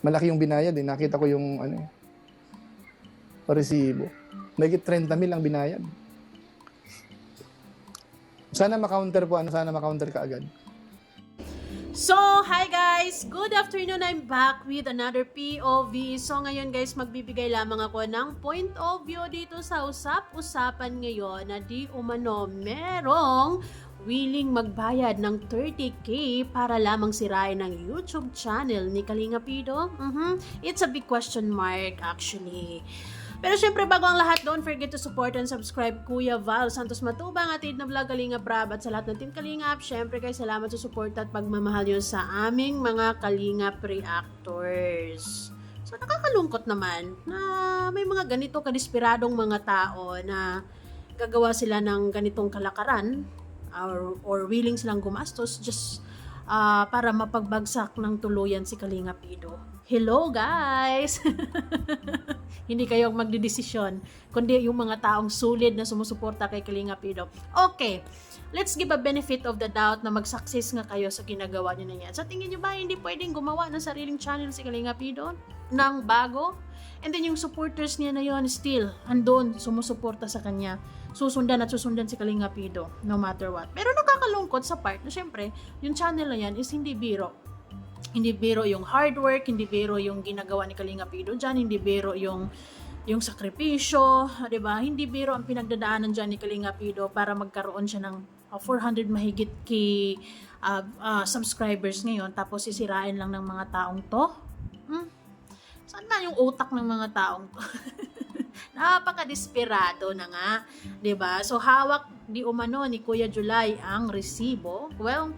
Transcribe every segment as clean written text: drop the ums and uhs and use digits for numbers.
Malaki yung binayad eh. Nakita ko yung resibo. Mahigit 30,000 ang binayad. Sana ma-counter po, sana ma-counter ka agad. So, hi guys! Good afternoon! I'm back with another POV. So, ngayon guys, magbibigay lamang ako ng point of view dito sa usap-usapan ngayon na di umano merong willing magbayad ng 30K para lamang sirain ang YouTube channel ni Kalinga Pido. It's a big question mark actually. Pero syempre, bago ang lahat, don't forget to support and subscribe Kuya Val Santos Matubang, atid na vlog Kalinga Prab, at sa lahat ng Team Kalingap. Syempre guys, salamat sa support at pagmamahal nyo sa aming mga Kalingap reactors. So nakakalungkot naman na may mga ganito kadesperadong mga tao na gagawa sila ng ganitong kalakaran or willing silang gumastos just para mapagbagsak ng tuluyan si Kalinga Pido. Hello guys! Hindi kayo magdidesisyon, kundi yung mga taong sulit na sumusuporta kay Kalinga Pido. Okay, let's give a benefit of the doubt na mag-success nga kayo sa ginagawa nyo na yan. Sa tingin nyo ba hindi pwedeng gumawa ng sariling channel si Kalinga Pido ng bago? And then yung supporters niya na yun still andun, sumusuporta sa kanya. Susundan at susundan si Kalinga Pido no matter what. Pero nakakalungkot sa part na syempre yung channel na yan is hindi biro. Hindi biro yung hard work, hindi biro yung ginagawa ni Kalinga Pido dyan, hindi biro yung sakripisyo, 'di ba? Hindi biro ang pinagdadaanan dyan ni Kalinga Pido para magkaroon siya ng 400 mahigit subscribers ngayon, tapos sisirain lang ng mga taong to. Saan na yung utak ng mga taong to? Napaka-desperado na nga, 'di ba? So hawak di umano ni Kuya July ang resibo. Well,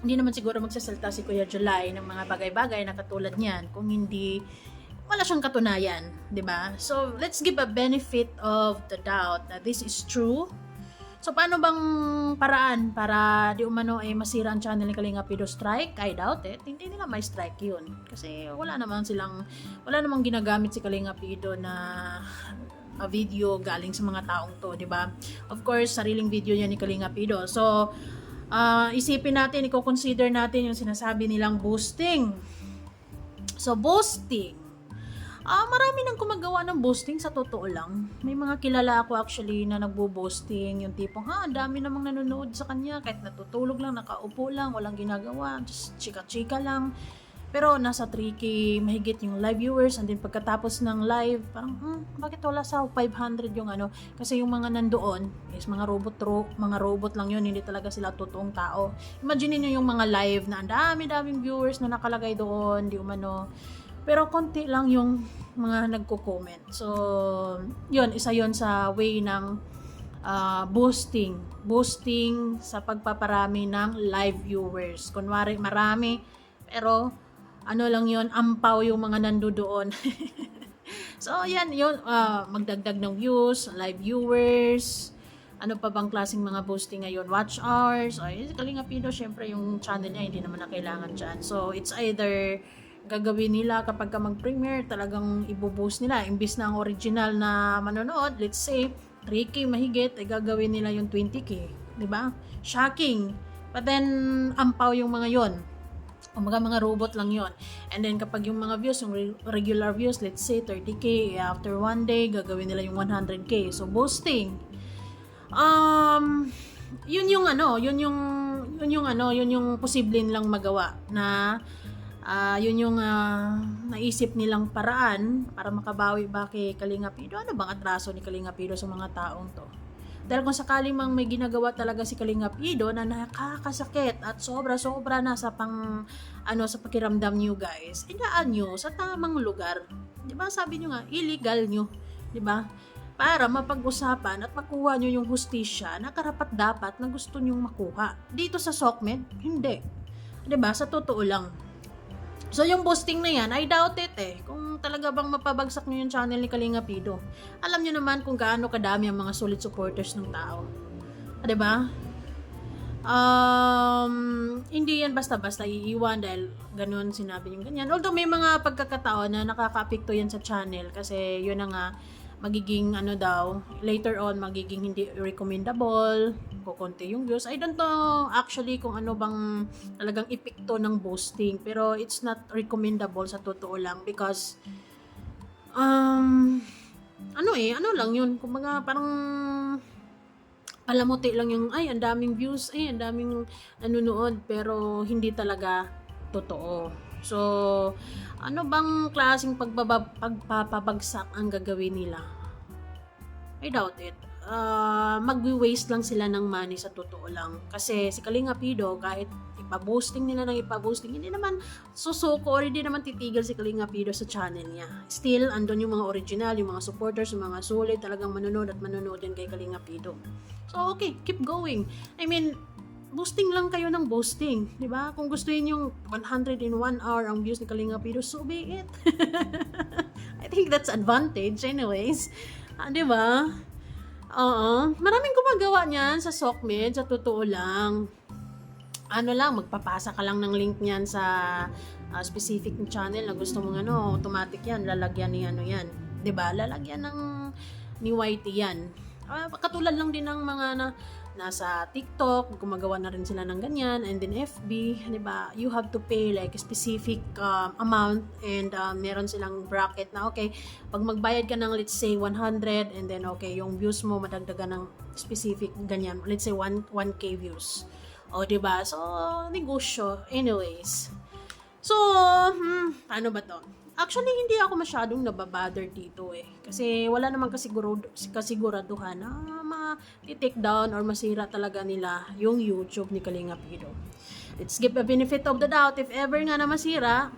hindi naman siguro magsasalta si Kuya July ng mga bagay-bagay na katulad niyan kung hindi wala siyang katunayan, 'di ba? So, let's give a benefit of the doubt that this is true. So, paano bang paraan para di umano ay masira ang channel ni Kalinga Pido? Strike? I doubt it. Hindi nila may strike yun. Kasi wala namang ginagamit si Kalinga Pido na video galing sa mga taong to, 'di ba? Of course, sariling video niya ni Kalinga Pido. So, isipin natin, i-consider natin yung sinasabi nilang boosting. So, boosting. Marami nang gumagawa ng boosting sa totoo lang. May mga kilala ako actually na nagbo-boosting. Yung tipong, ang dami namang nanonood sa kanya. Kahit natutulog lang, nakaupo lang, walang ginagawa. Just chika-chika lang. Pero nasa 3K mahigit yung live viewers, and then pagkatapos ng live, parang, bakit wala sa 500 yung ano? Kasi yung mga nandoon is mga robot lang yun, hindi talaga sila totoong tao. Imagine niyo yung mga live na ang dami-daming viewers na nakalagay doon, di umano. Pero konti lang yung mga nagko-comment. So, yun, isa yun sa way ng boosting sa pagpaparami ng live viewers. Kunwari marami, pero ano lang yun, ampaw yung mga nandoon. So, yan, yun, magdagdag ng views, live viewers, ano pa bang klaseng mga boosting ngayon, watch hours, Kalinga Pido, syempre yung channel niya, hindi naman na kailangan dyan. So, it's either gagawin nila kapag ka mag-premiere, talagang ibuboost nila, imbis na ang original na manonood, let's say, 3K mahigit, ay gagawin nila yung 20K, di ba? Shocking. But then, ampaw yung mga yon. Mga robot lang yon. And then kapag yung mga views, yung regular views, let's say 30K, after one day gagawin nila yung 100K. So boosting. Yun yung posible nilang magawa na yun yung naisip nilang paraan para makabawi ba kay Kalinga Pido. Ano bang atraso ni Kalinga Pido sa mga taong to? Dahil kung sakaling mang may ginagawa talaga si Kalinga Pido na nakakasakit at sobra-sobra na sa sa pakiramdam niyo guys, idaan niyo sa tamang lugar. 'Di ba? Sabi niyo nga, illegal niyo, 'di ba? Para mapag-usapan at makuha niyo yung hustisya na karapat-dapat na gusto niyo makuha. Dito sa SOCMED, hindi. 'Di ba? Sa totoo lang. So, yung boosting na yan, I doubt it kung talaga bang mapabagsak nyo yung channel ni Kalinga Pido. Alam nyo naman kung gaano kadami ang mga solid supporters ng tao. Diba? Hindi yan basta-basta iiwan dahil ganun sinabi yung ganyan. Although may mga pagkakataon na nakaka-apekto yan sa channel kasi yun na nga, magiging later on, magiging hindi recommendable. kukunti yung views. I don't know actually kung ano bang talagang epekto ng boosting, pero it's not recommendable sa totoo lang because ano lang yun, kumbaga parang palamuti lang yung, ay, ang daming views, ay, ang daming nanonood, pero hindi talaga totoo. So, ano bang klaseng pagpapabagsak ang gagawin nila? I doubt it. Mag-waste lang sila ng money sa totoo lang. Kasi si Kalinga Pido, kahit ipaboosting nila ng ipaboosting, hindi naman susuko or hindi naman titigil si Kalinga Pido sa channel niya. Still, andun yung mga original, yung mga supporters, yung mga solid, talagang manonood at manonood yan kay Kalinga Pido. So, okay, keep going. I mean, boosting lang kayo ng boosting, di ba? Kung gusto yun yung 100 in 1 hour ang views ni Kalinga Pido, so be it. I think that's advantage anyways. Di ba? Oo. Maraming gumagawa niyan sa Sokmed, sa totoo lang. Ano lang, magpapasa ka lang ng link niyan sa specific channel na gusto mong automatic yan, lalagyan ni yan. 'Di ba? Lalagyan ni YT yan. Katulad lang din ng mga nasa TikTok, gumagawa na rin sila ng ganyan, and then FB, 'di ba? You have to pay like a specific amount, and meron silang bracket na okay, pag magbayad ka ng let's say 100, and then okay, yung views mo madagdagan ng specific ganyan, let's say 1k views. O, 'di ba? So, negosyo anyways. So, paano ba 'to? Actually, hindi ako masyadong nababother dito kasi wala namang kasiguraduhan na ma-take down or masira talaga nila yung YouTube ni Kalinga Pido. Let's give a benefit of the doubt. If ever nga na masira,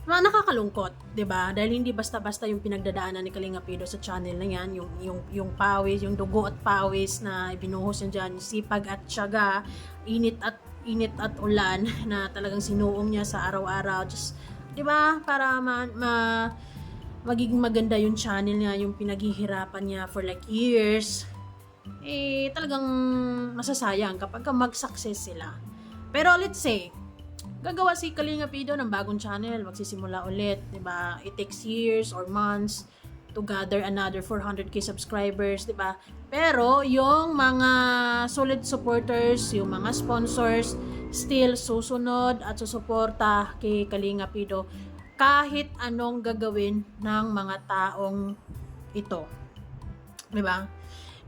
nakakalungkot, 'di ba? Dahil hindi basta-basta yung pinagdadaanan ni Kalinga Pido sa channel na 'yan, yung pawis, yung dugo at pawis na ibinuhos niya diyan, sipag at tiyaga, init at ulan na talagang sinuong niya sa araw-araw, just 'di ba? Para magiging maganda yung channel niya, yung pinaghihirapan niya for like years. Talagang masasayang kapag mag-success sila. Pero let's say, gagawa si Kalinga Pido ng bagong channel, magsisimula ulit, 'di ba? It takes years or months to gather another 400k subscribers, 'di ba? Pero yung mga solid supporters, yung mga sponsors, still susunod at susuporta kay Kalinga Pido kahit anong gagawin ng mga taong ito. 'Di ba?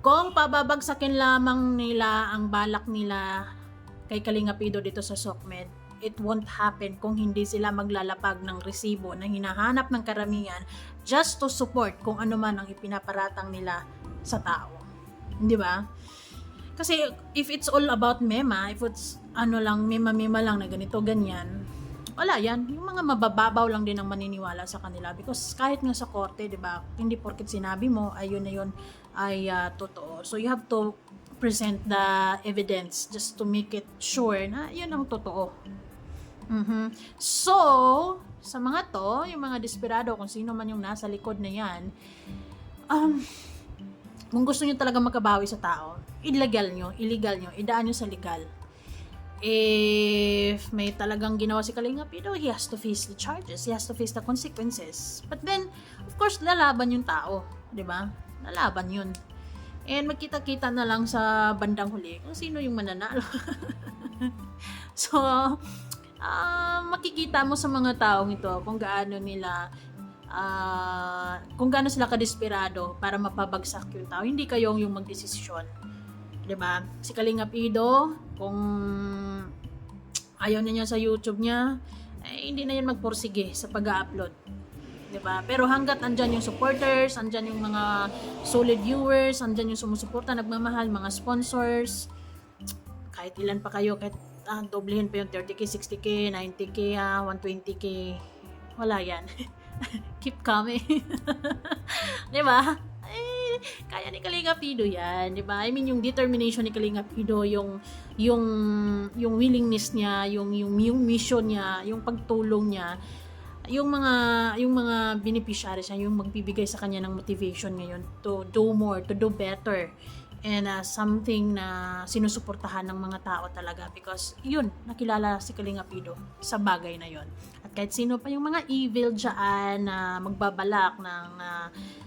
Kung pababagsakin lamang nila ang balak nila kay Kalinga Pido dito sa Sokmed, it won't happen kung hindi sila maglalapag ng resibo na hinahanap ng karamihan just to support kung ano man ang ipinaparatang nila sa tao. 'Di ba? Kasi if it's all about mema, if it's mema lang na ganito, ganyan, wala yan. Yung mga mabababaw lang din ang maniniwala sa kanila because kahit nga sa korte, di ba, hindi porket sinabi mo, ayun na yun ay totoo. So you have to present the evidence just to make it sure na yun ang totoo. So, sa mga to, yung mga desperado, kung sino man yung nasa likod na yan, kung gusto nyo talaga makabawi sa tao, illegal nyo, idaan nyo sa legal. If may talagang ginawa si Kalinga Pido, he has to face the charges, he has to face the consequences. But then, of course, lalaban yung tao, di ba? Lalaban yun. And magkita-kita na lang sa bandang huli kung sino yung mananalo. So, makikita mo sa mga taong ito kung gaano sila kadesperado para mapabagsak yung tao. Hindi kayong yung magdesisyon. 'Di ba? Si Kalinga Pido, kung ayaw niya sa YouTube niya, hindi na yan magpursige sa pag-upload. 'Di ba? Pero hangga't andyan yung supporters, andyan yung mga solid viewers, andyan yung sumusuporta, nagmamahal, mga sponsors, kahit ilan pa kayo, kahit doblehin pa yung 30k, 60k, 90k, 120k, wala yan. Keep coming. 'Di ba? Kaya ni Kalinga Pido yan, 'di ba? I mean, yung determination ni Kalinga Pido, yung willingness niya, yung mission niya, yung pagtulong niya, yung mga beneficiaries niya, yung magbibigay sa kanya ng motivation ngayon to do more, to do better. And something na sinusuportahan ng mga tao talaga because yun, nakilala si Kalinga Pido sa bagay na yun. At kahit sino pa yung mga evil dyan na magbabalak ng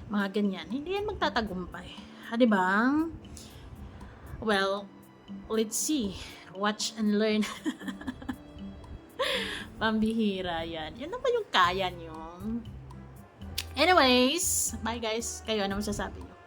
mga ganyan, hindi yan magtatagumpay. Di ba? Well, let's see. Watch and learn. Pambihira yan. Yan na ba yung kaya nyo? Anyways, bye guys. Kayo, ano masasabi nyo?